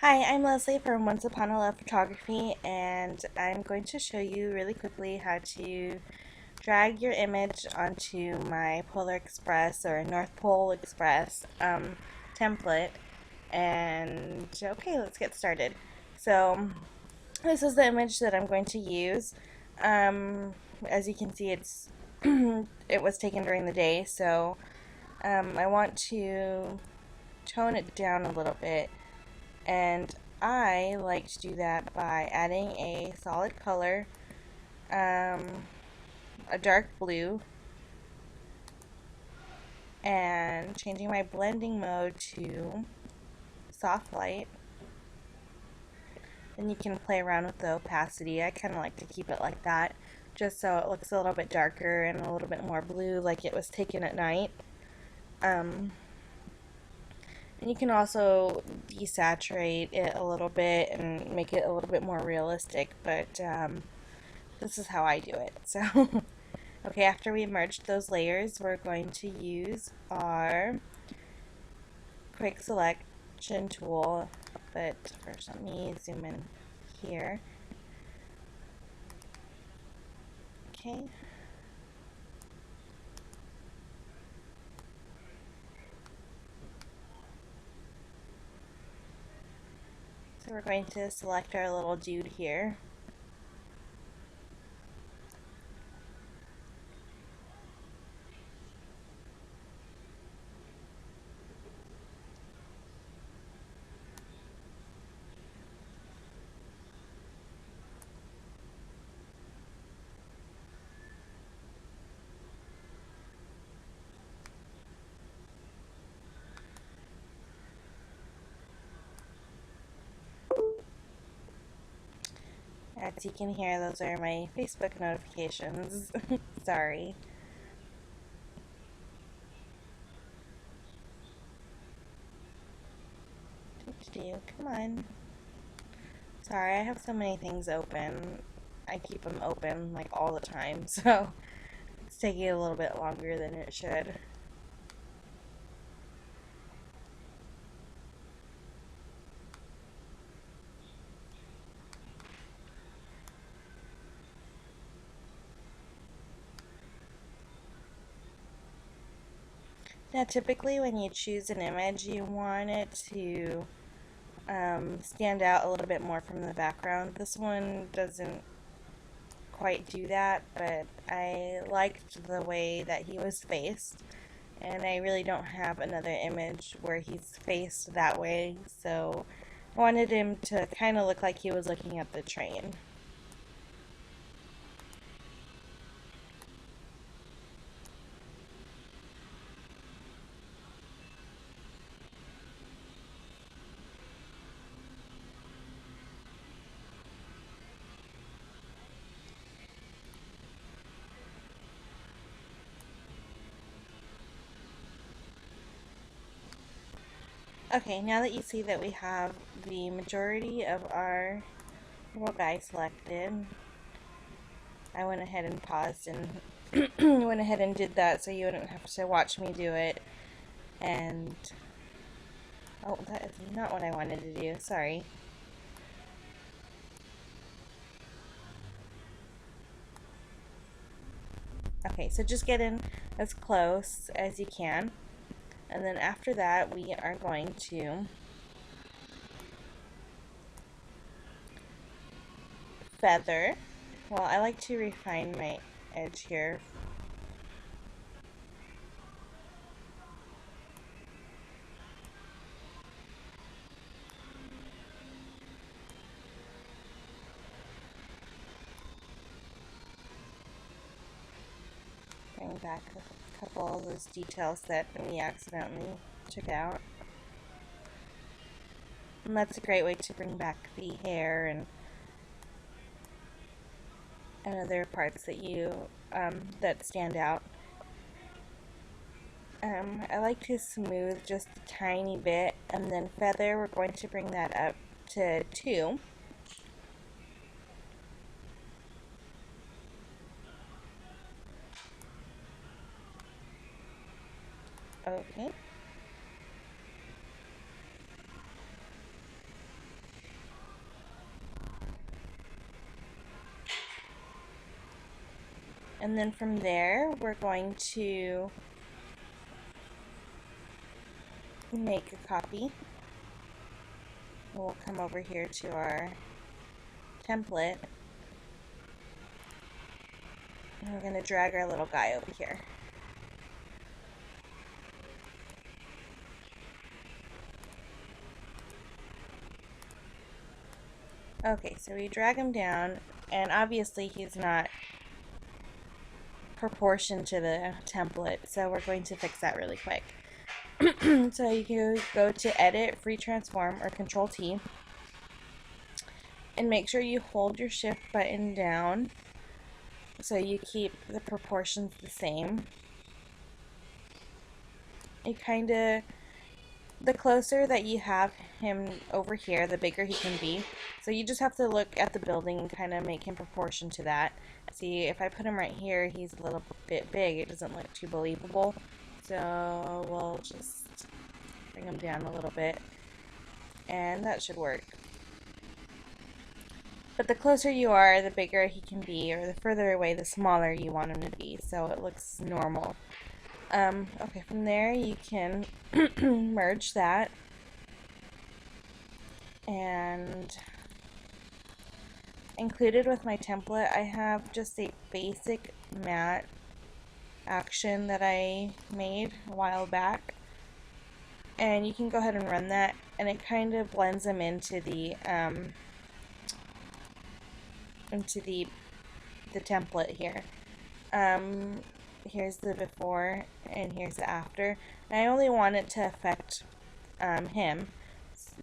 Hi, I'm Leslie from Once Upon a Love Photography, and I'm going to show you really quickly how to drag your image onto my Polar Express or North Pole Express template. And okay, let's get started. So, this is the image that I'm going to use. Um, as you can see, it was taken during the day, so I want to tone it down a little bit, and I like to do that by adding a solid color, um, a dark blue, and changing my blending mode to soft light. Then you can play around with the opacity. I kind of like to keep it like that, just so it looks a little bit darker and a little bit more blue, like it was taken at night. Um, and you can also desaturate it a little bit and make it a little bit more realistic, but this is how I do it. So, okay, after we merged those layers, we're going to use our quick selection tool. But first, let me zoom in here. Okay. So we're going to select our little dude here. As you can hear, those are my Facebook notifications. Sorry. Come on. Sorry, I have so many things open. I keep them open like all the time, so it's taking a little bit longer than it should. Now, typically when you choose an image, you want it to stand out a little bit more from the background. This one doesn't quite do that, but I liked the way that he was faced, and I really don't have another image where he's faced that way, so I wanted him to kind of look like he was looking at the train. Okay, now that you see that we have the majority of our little guy selected, I went ahead and paused and went ahead and did that so you wouldn't have to watch me do it. And oh, that is not what I wanted to do. Sorry. Okay, so just get in as close as you can. And then after that, we are going to feather. Well, I like to refine my edge here. Bring back a couple of those details that we accidentally took out. And that's a great way to bring back the hair and other parts that that stand out. I like to smooth just a tiny bit, and then feather, we're going to bring that up to 2. Okay. And then from there, we're going to make a copy. We'll come over here to our template. And we're going to drag our little guy over here. Okay, so we drag him down, and obviously he's not proportioned to the template, so we're going to fix that really quick. So you can go to Edit, Free Transform, or Control T, and make sure you hold your Shift button down so you keep the proportions the same. The closer that you have him over here, the bigger he can be. So you just have to look at the building and kind of make him proportion to that. See, if I put him right here, he's a little bit big. It doesn't look too believable. So we'll just bring him down a little bit, and that should work. But the closer you are, the bigger he can be, or the further away, the smaller you want him to be, so it looks normal. Okay, from there you can merge that, and included with my template I have just a basic matte action that I made a while back, and you can go ahead and run that, and it kind of blends them into the template here. Here's the before and here's the after. And I only want it to affect him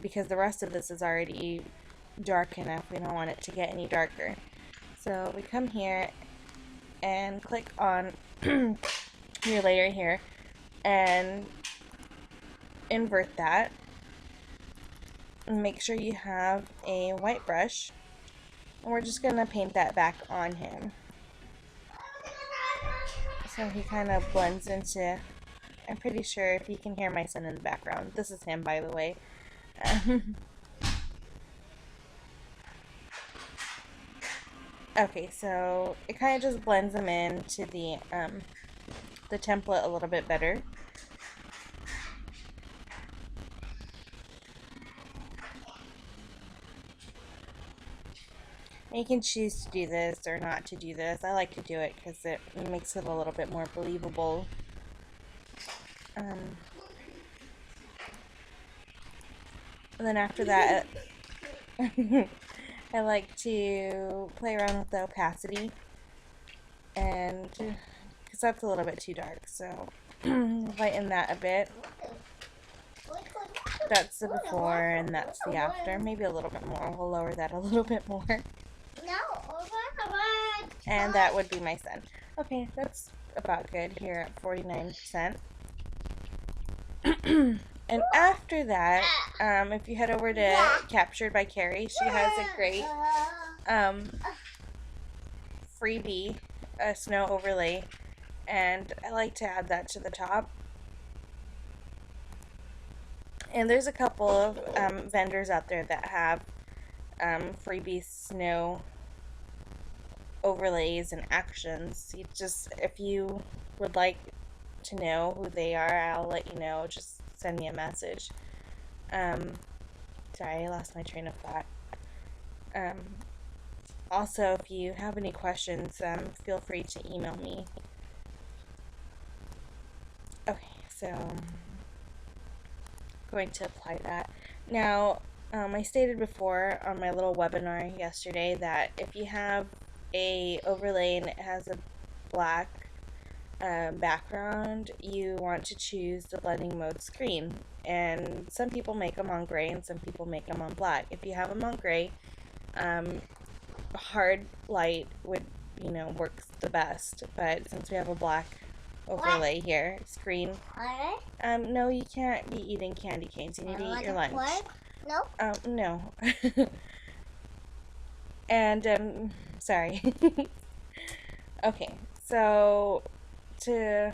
because the rest of this is already dark enough. We don't want it to get any darker. So we come here and click on your layer here and invert that. And make sure you have a white brush, and we're just going to paint that back on him. So he kind of blends into, I'm pretty sure if you can hear my son in the background. This is him, by the way. Okay, so it kind of just blends them into the template a little bit better. And you can choose to do this or not to do this. I like to do it because it makes it a little bit more believable. And then after that, I like to play around with the opacity, and because that's a little bit too dark, so lighten that a bit. That's the before and that's the after. Maybe a little bit more. We'll lower that a little bit more. And that would be my son. Okay, that's about good here at 49%. And after that, if you head over to Captured by Carrie, she has a great freebie, a snow overlay, and I like to add that to the top. And there's a couple of vendors out there that have freebie snow overlays and actions. If you would like to know who they are, I'll let you know. Just send me a message. Sorry, I lost my train of thought. Also, if you have any questions, feel free to email me. Okay, so I'm going to apply that. Now, I stated before on my little webinar yesterday that if you have a overlay and it has a black background, you want to choose the blending mode screen. And some people make them on gray and some people make them on black. If you have them on gray, hard light would, works the best. But since we have a black overlay here, screen. No, you can't be eating candy canes. You need to eat your lunch. No? No. And, sorry. Okay, so to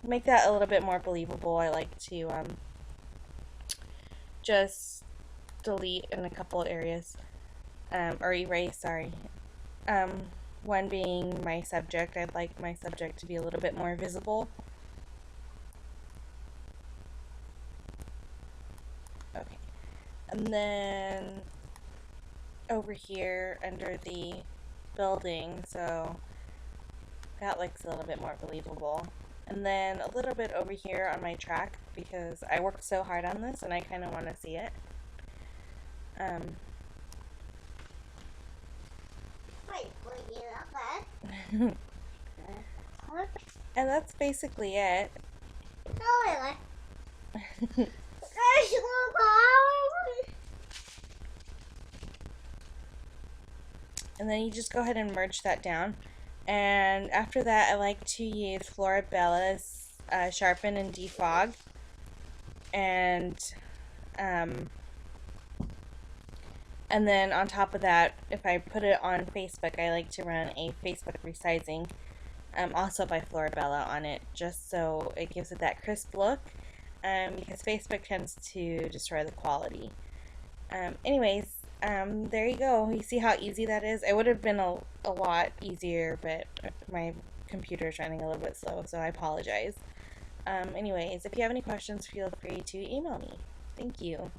make that a little bit more believable, I like to just delete in a couple of areas, or erase, sorry. One being my subject. I'd like my subject to be a little bit more visible. Okay. And then over here under the building, so that looks a little bit more believable. And then a little bit over here on my track, because I worked so hard on this and I kind of want to see it. And that's basically it. And then you just go ahead and merge that down. And after that, I like to use Florabella's Sharpen and Defog. And then on top of that, if I put it on Facebook, I like to run a Facebook resizing, also by Florabella on it, just so it gives it that crisp look, because Facebook tends to destroy the quality. Anyways, there you go. You see how easy that is? It would have been a lot easier, but my computer is running a little bit slow, so I apologize. Anyways, if you have any questions, feel free to email me. Thank you.